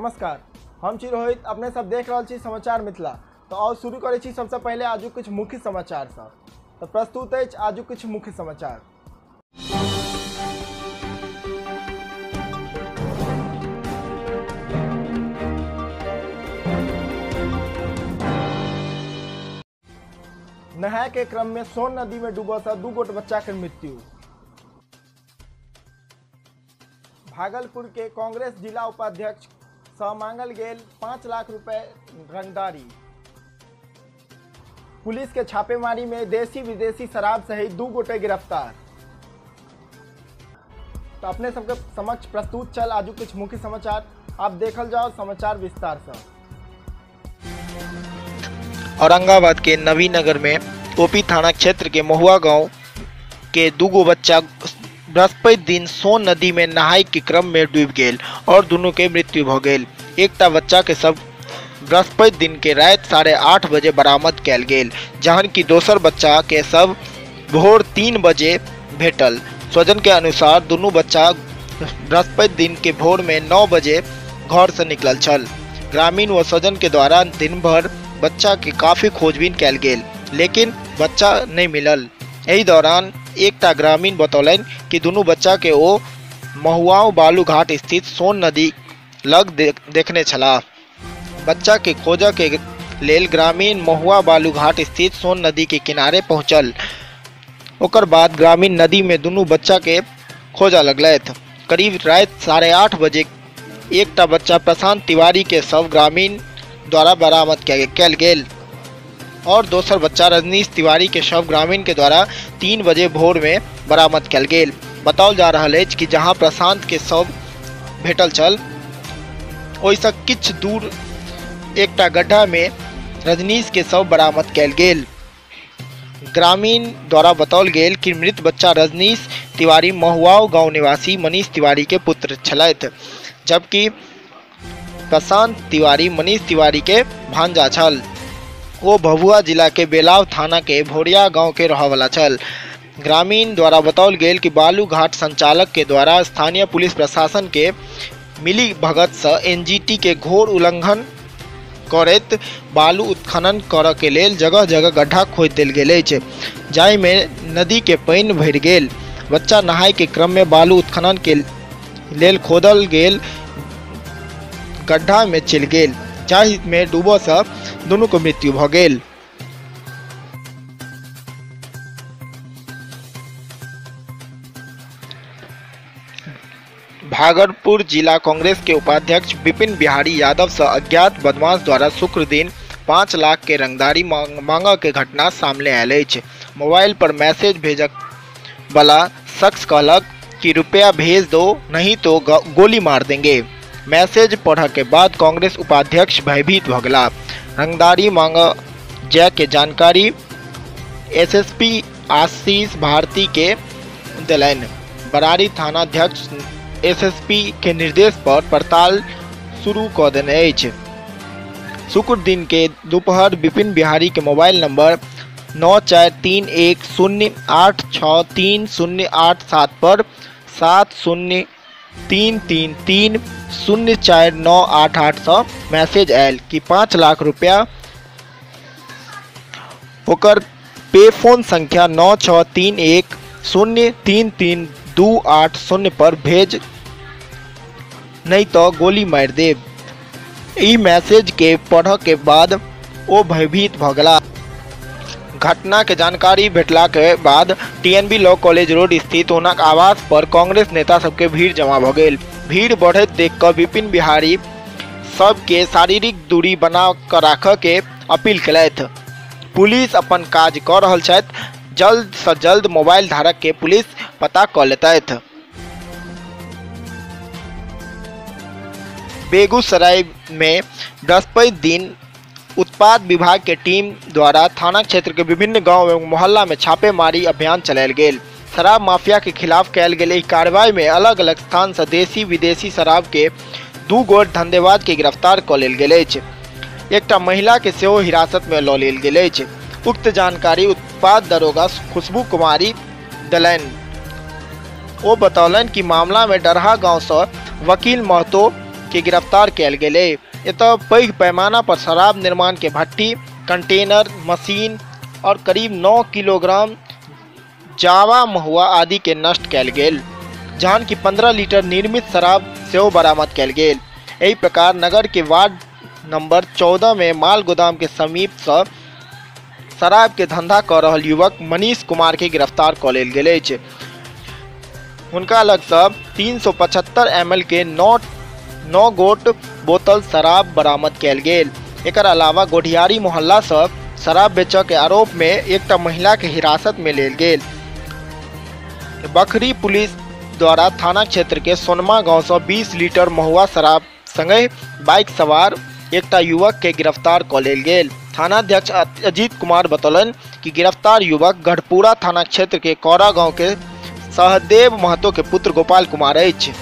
नमस्कार, हम छी रोहित। अपने सब देख रहा छी समाचार मिथिला। तो आओ शुरू करे छी सबसे पहले आजू कुछ मुख्य समाचार सब। तो प्रस्तुत है आजू कुछ मुख्य समाचार। नहाय के क्रम में सोन नदी में डूबा सा 2 गोट बच्चा के मृत्यु। भागलपुर के कांग्रेस जिला उपाध्यक्ष से मांगल गेल 5 लाख रुपए रंगदारी। पुलिस के छापेमारी में देसी विदेशी शराब सहित 2 गोटे गिरफ्तार। तो अपने सबके समक्ष प्रस्तुत चल आजू कुछ मुख्य समाचार। आप देखल जाओ समाचार विस्तार से। औरंगाबाद के नवीनगर में ओपी थाना क्षेत्र के महुआ गांव के 2 गो बच्चा बृहस्पति दिन सोन नदी में नहाय के क्रम में डूब गेल और दोनों के मृत्यु भ गेल। एकटा बच्चा के सब बृहस्पति दिन के रात 8:30 बजे बरामद कैल गेल, जहन की दोसर बच्चा के सब भोर 3 बजे भेटल। स्वजन के अनुसार दोनों बच्चा बृहस्पति दिन के भोर में 9 बजे घर से निकलल छल। ग्रामीण व स्वजन के द्वारा दिन भर बच्चा के काफी खोजबीन कैल गेल, लेकिन बच्चा नहीं मिलल। एही दौरान एकटा ग्रामीण बतौलन कि दोनों बच्चा के ओ महुआव बालू घाट स्थित सोन नदी लग देखने छला। बच्चा के खोज के लेल ग्रामीण महुआ बालू घाट स्थित सोन नदी के किनारे पहुंचल। ओकर बाद ग्रामीण नदी में दोनों बच्चा के खोजा लगलैथ। करीब रात 8:30 बजे एकटा बच्चा प्रशांत तिवारी के शव ग्रामीण द्वारा बरामद कैल गेल और दोसर बच्चा रजनीश तिवारी के शव ग्रामीण के द्वारा 3 बजे भोर में बरामद कैल गेल। बताओल जा रहा है कि जहां प्रशांत के शव भेटल छल, ओइसँ किछ दूर एकटा गड्ढा में रजनीश के शव बरामद कैल गेल। ग्रामीण द्वारा बताओल गेल कि मृत बच्चा रजनीश तिवारी महुआव गांव निवासी मनीष तिवारी के पुत्र छलैथ, जबकि प्रशांत तिवारी मनीष तिवारी के भांजा छल। वो भभुआ जिला के बेलाव थाना के भोरिया गांव के रहवाला छल। ग्रामीण द्वारा बताओल गेल कि बालू घाट संचालक के द्वारा स्थानीय पुलिस प्रशासन के मिली भगत से एनजीटी के घोर उल्लंघन करैत बालू उत्खनन करऽ के लेल जगह जगह गड्ढा खोद देल गेल अछि, जाहि में नदी के पानि भरि गेल। बच्चा नहाय के क्रम में बालू उत्खनन के लेल खोदल गेल गड्ढा में चलि गेल, जाहि में डूबऽ से दोनों को मृत्यु भ गेल। भागलपुर जिला कांग्रेस के उपाध्यक्ष विपिन बिहारी यादव से अज्ञात बदमाश द्वारा शुक्र दिन 5 लाख के रंगदारी मांगा के घटना सामने आयल अछि। मोबाइल पर मैसेज भेजक वाला शख्स कहलक कि रुपया भेज दो नहीं तो गोली मार देंगे। मैसेज पढ़ के बाद कांग्रेस उपाध्यक्ष भयभीत भ गेला। रंगदारी मांगा जाय के जानकारी एसएसपी आशीष भारती के दिलैन। बरारी थानाध्यक्ष एसएसपी के निर्देश पर पड़ताल शुरू क देने अछि। शुक्र दिन के दोपहर विपिन बिहारी के मोबाइल नंबर 9431086308 पर 7033304988 से मैसेज आयल कि 5 लाख रुपया होकर पे फोन संख्या 9631033280 पर भेज नहीं तो गोली मार देब। ई मैसेज के पढ़ के बाद वो भयभीत भ गेला। घटना के जानकारी भेटला के बाद टीएनबी लॉ कॉलेज रोड स्थित हुनक आवास पर कांग्रेस नेता सबके भीड़ जमा भ गेल। भीड़ बढ़त देख कर विपिन बिहारी सबके शारीरिक दूरी बना कर राखऽ के अपील कलैथ। पुलिस अपन काज कर रहल छथि, जल्द से जल्द मोबाइल धारक के पुलिस पता क लेतैथ। बेगूसराय में बृहस्पति दिन उत्पाद विभाग के टीम द्वारा थाना क्षेत्र के विभिन्न गांव एवं मोहल्ला में छापेमारी अभियान चलायल गेल। शराब माफिया के खिलाफ कैल गेल एहि कार्रवाई में अलग अलग स्थान से देसी विदेशी शराब के 2 गोट धंधेबाज के गिरफ्तार क लेल गेल अछि। एकटा महिला के सेहो हिरासत में लऽ लेल गेल अछि। उक्त जानकारी उत्पाद दरोगा खुशबू कुमारी देलनि। वो बतौलन कि मामला में डरहा गांव से वकील महतो के गिरफ्तार कयल गेल। एतऽ पैघ पैमाना पर शराब निर्माण के भट्टी, कंटेनर, मशीन और करीब 9 किलोग्राम जावा महुआ आदि के नष्ट कयल गेल, जहन कि 15 लीटर निर्मित शराब सेहो बरामद कयल गेल। एहि प्रकार नगर के वार्ड नंबर 14 में माल गोदाम के समीप से शराब के धंधा कर रहल युवक मनीष कुमार के गिरफ्तार कऽ लेल गेल अछि। हुनका लग से 375 ml के 9 गोट बोतल शराब बरामद कयल गेल। एकर अलावा गोढ़ियारी मोहल्ला से शराब बेचऽ के आरोप में एकटा महिला के हिरासत में लेल गेल। बखरी पुलिस द्वारा थाना क्षेत्र के सोनमा गांव से 20 लीटर महुआ शराब संगे बाइक सवार एकटा युवक के गिरफ्तार कऽ लेल गेल। थानाध्यक्ष अजीत कुमार बतौलन कि गिरफ्तार युवक गढ़पुरा थाना क्षेत्र के कौरा गांव के सहदेव महतो के पुत्र गोपाल कुमार अछि।